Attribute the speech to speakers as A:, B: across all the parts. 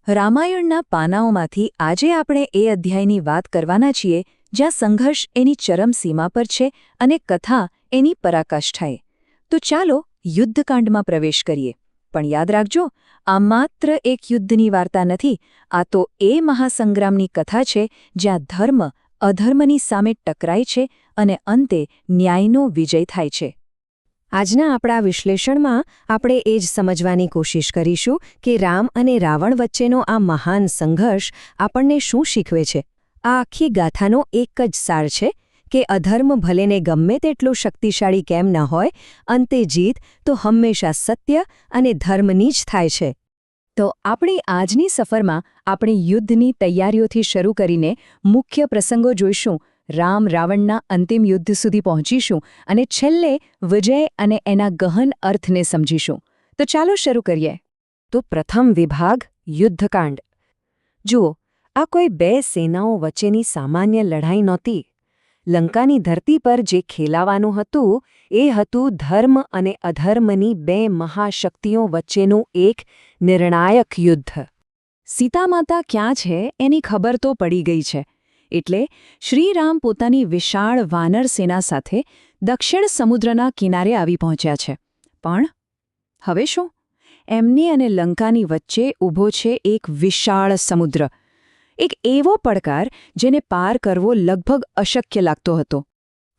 A: રામાયણના પાનાઓમાંથી આજે આપણે એ અધ્યાયની વાત કરવાના છીએ જ્યાં સંઘર્ષ એની ચરમસીમા પર છે અને કથા એની પરાકાષ્ઠાએ. તો ચાલો યુદ્ધકાંડમાં પ્રવેશ કરીએ. પણ યાદ રાખજો, આ માત્ર એક યુદ્ધની વાર્તા નથી, આ તો એ મહાસંગ્રામની કથા છે જ્યાં ધર્મ અધર્મની સામે ટકરાય છે અને અંતે ન્યાયનો વિજય થાય છે.
B: આજના આપણા વિશ્લેષણમાં આપણે એ જ સમજવાની કોશિશ કરીશું કે રામ અને રાવણ વચ્ચેનો આ મહાન સંઘર્ષ આપણને શું શીખવે છે. આ આખી ગાથાનો એક જ સાર છે કે અધર્મ ભલેને ગમે તેટલું શક્તિશાળી કેમ ન હોય, અંતે જીત તો હંમેશા સત્ય અને ધર્મની જ થાય છે.
A: તો આપણી આજની સફરમાં આપણે યુદ્ધની તૈયારીઓથી શરૂ કરીને મુખ્ય પ્રસંગો જોઈશું, રામ રાવણના અંતિમ યુદ્ધ સુધી પહોંચીશું અને છેલ્લે વિજય અને એના ગહન અર્થને સમજીશું. તો ચાલો શરૂ કરીએ.
B: તો પ્રથમ વિભાગ યુદ્ધકાંડ. જુઓ, આ કોઈ બે સેનાઓ વચ્ચેની સામાન્ય લડાઈ નહોતી. લંકાની ધરતી પર જે ખેલાવાનું હતું એ હતું ધર્મ અને અધર્મની બે મહાશક્તિઓ વચ્ચેનું એક નિર્ણાયક યુદ્ધ.
A: સીતામાતા ક્યાં છે એની ખબર તો પડી ગઈ છે, એટલે શ્રીરામ પોતાની વિશાળ વાનર સેના સાથે દક્ષિણ સમુદ્રના કિનારે આવી પહોંચ્યા છે. પણ હવે શું? એમની અને લંકાની વચ્ચે ઊભો છે એક વિશાળ સમુદ્ર, એક એવો પડકાર જેને પાર કરવો લગભગ અશક્ય લાગતો હતો.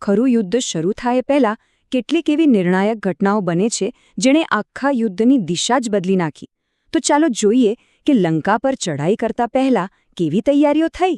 A: ખરું યુદ્ધ શરૂ થાય પહેલાં કેટલીક એવી નિર્ણાયક ઘટનાઓ બને છે જેણે આખા યુદ્ધની દિશા જ બદલી નાખી. તો ચાલો જોઈએ કે લંકા પર ચઢાઈ કરતા પહેલાં કેવી તૈયારીઓ થઈ.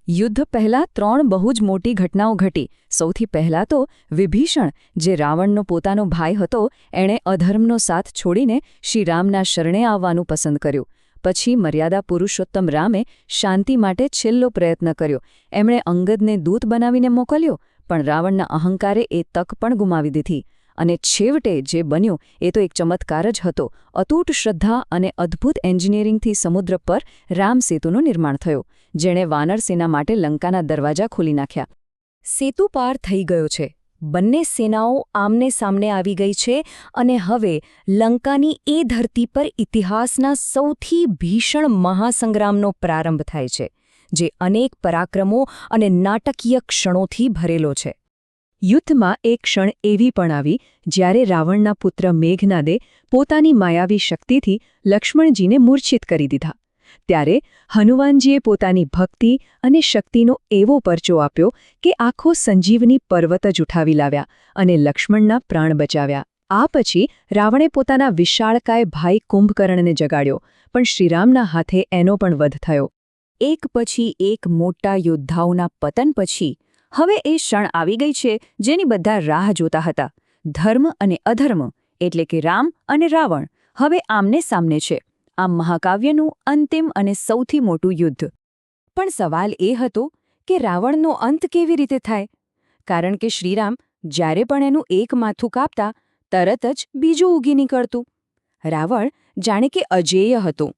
A: યુદ્ધ પહેલાં 3 બહુ જ મોટી ઘટનાઓ ઘટી. સૌથી પહેલાં તો વિભીષણ, જે રાવણનો પોતાનો ભાઈ હતો, એણે અધર્મનો સાથ છોડીને શ્રીરામના શરણે આવવાનું પસંદ કર્યું. પછી મર્યાદા પુરુષોત્તમ રામે શાંતિ માટે છેલ્લો પ્રયત્ન કર્યો. એમણે અંગદને દૂત બનાવીને મોકલ્યો, પણ રાવણના અહંકારે એ તક પણ ગુમાવી દીધી. અને છેવટે જે બન્યું એ તો એક ચમત્કાર જ હતો. અતૂટ શ્રદ્ધા અને અદ્ભુત એન્જિનિયરિંગથી સમુદ્ર પર રામસેતુનું નિર્માણ થયું, જેણે વાનર સેના માટે લંકાના દરવાજા ખોલી નાખ્યા. સેતુ પાર થઈ ગયો છે, બંને સેનાઓ આમને સામને આવી ગઈ છે અને હવે લંકાની એ ધરતી પર ઇતિહાસના સૌથી ભીષણ મહાસંગ્રામનો પ્રારંભ થાય છે, જે અનેક પરાક્રમો અને નાટકીય ક્ષણોથી ભરેલો છે. યુદ્ધમાં એક ક્ષણ એવી પણ આવી જ્યારે રાવણના પુત્ર મેઘનાદે પોતાની માયાવી શક્તિથી લક્ષ્મણજીને મૂર્છિત કરી દીધા. ત્યારે હનુમાનજીએ પોતાની ભક્તિ અને શક્તિનો એવો પરચો આપ્યો કે આખો સંજીવની પર્વત જ ઉઠાવી લાવ્યા અને લક્ષ્મણના પ્રાણ બચાવ્યા. આ પછી રાવણે પોતાના વિશાળકાય ભાઈ કુંભકર્ણને જગાડ્યો, પણ શ્રીરામના હાથે એનો પણ વધ થયો. એક પછી એક મોટા યોદ્ધાઓના પતન પછી હવે એ ક્ષણ આવી ગઈ છે જેની બધા રાહ જોતા હતા. ધર્મ અને અધર્મ, એટલે કે રામ અને રાવણ, હવે આમને સામને છે. આ મહાકાવ્યનું અંતિમ અને સૌથી મોટું યુદ્ધ. પણ સવાલ એ હતો કે રાવણનો અંત કેવી રીતે થાય? કારણ કે શ્રીરામ જ્યારે પણ એનું એક માથું કાપતા તરત જ બીજું ઉગી નીકળતું. રાવણ જાણે કે અજેય હતો.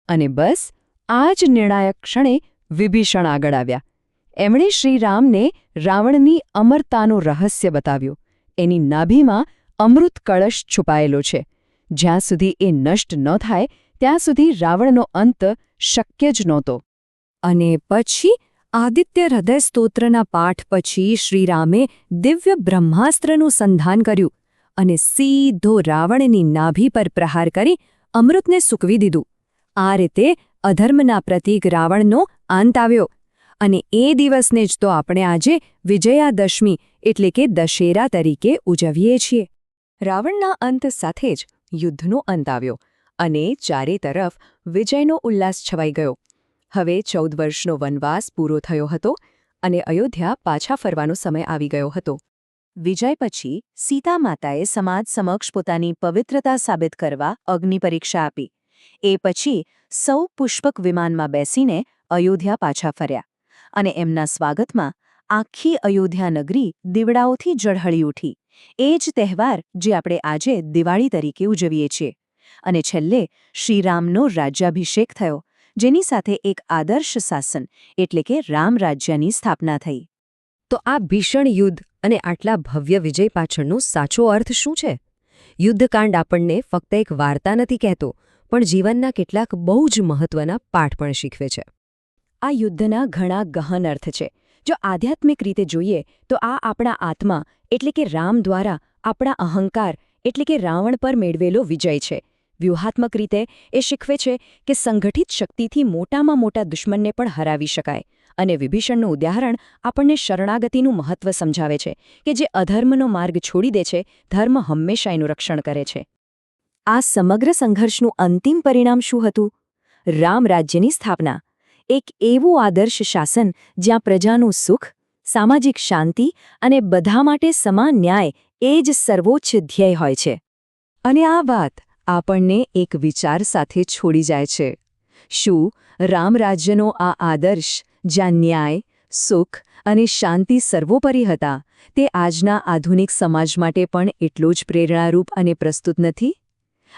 A: અને બસ આ જ નિર્ણાયક ક્ષણે વિભીષણ આગળ આવ્યા. એમણે શ્રીરામને રાવણની અમરતાનું રહસ્ય બતાવ્યું. એની નાભીમાં અમૃત કળશ છુપાયેલો છે. જ્યાં સુધી એ નષ્ટ ન થાય ત્યાં સુધી રાવણનો અંત શક્ય જ નહોતો. અને પછી આદિત્ય હૃદય સ્તોત્રના પાઠ પછી શ્રીરામે દિવ્ય બ્રહ્માસ્ત્રનું સંધાન કર્યું અને સીધો રાવણની નાભી પર પ્રહાર કરી અમૃતને સૂકવી દીધું. આ રીતે અધર્મના પ્રતીક રાવણનો અંત આવ્યો. અને એ દિવસને જ તો આપણે આજે વિજયાદશમી એટલે કે દશેરા તરીકે ઉજવીએ છીએ. રાવણના અંત સાથે જ યુદ્ધનો અંત આવ્યો અને ચારે તરફ વિજયનો ઉલ્લાસ છવાઈ ગયો. હવે 14 વર્ષનો વનવાસ પૂરો થયો હતો અને અયોધ્યા પાછા ફરવાનો સમય આવી ગયો હતો. વિજય પછી સીતા માતાએ સમાજ સમક્ષ પોતાની પવિત્રતા સાબિત કરવા અગ્નિ પરીક્ષા આપી. એ પછી સૌ પુષ્પક વિમાનમાં બેસીને અયોધ્યા પાછા ફર્યા. અને એમના સ્વાગતમાં આખી અયોધ્યા નગરી દીવડાઓથી ઝળહળી ઉઠી. એ જ તહેવાર જે આપણે આજે દિવાળી તરીકે ઉજવીએ છીએ. અને છેલ્લે શ્રીરામનો રાજ્યાભિષેક થયો, જેની સાથે એક આદર્શ શાસન એટલે કે રામરાજ્યની સ્થાપના થઈ.
B: તો આ ભીષણ યુદ્ધ અને આટલા ભવ્ય વિજય પાછળનો સાચો અર્થ શું છે? યુદ્ધકાંડ આપણને ફક્ત એક વાર્તા નથી કહેતો, પણ જીવનના કેટલાક બહુ જ મહત્વના પાઠ પણ શીખવે છે.
A: આ યુદ્ધના ઘણા ગહન અર્થ છે. જો આધ્યાત્મિક રીતે જોઈએ તો આ આપણા આત્મા એટલે કે રામ દ્વારા આપણા અહંકાર એટલે કે રાવણ પર મેળવેલો વિજય છે. વ્યૂહાત્મક રીતે એ શીખવે છે કે સંગઠિત શક્તિથી મોટામાં મોટા દુશ્મનને પણ હરાવી શકાય. અને વિભીષણનું ઉદાહરણ આપણને શરણાગતિનું મહત્વ સમજાવે છે કે જે અધર્મનો માર્ગ છોડી દે છે, ધર્મ હંમેશા એનું રક્ષણ કરે છે. આ સમગ્ર સંઘર્ષનું અંતિમ પરિણામ શું હતું? રામ રાજ્યની સ્થાપના. એક એવું આદર્શ શાસન જ્યાં પ્રજાનું સુખ, સામાજિક શાંતિ અને બધા માટે સમાન ન્યાય એ જ સર્વોચ્ચ ધ્યેય હોય છે. અને આ વાત આપણને એક વિચાર સાથે છોડી જાય છે. શું રામરાજ્યનો આ આદર્શ જ્યાં ન્યાય, સુખ અને શાંતિ સર્વોપરી હતા, તે આજના આધુનિક સમાજ માટે પણ એટલો જ પ્રેરણારૂપ અને પ્રસ્તુત નથી?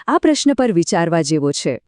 A: આ પ્રશ્ન પર વિચારવા જેવો છે.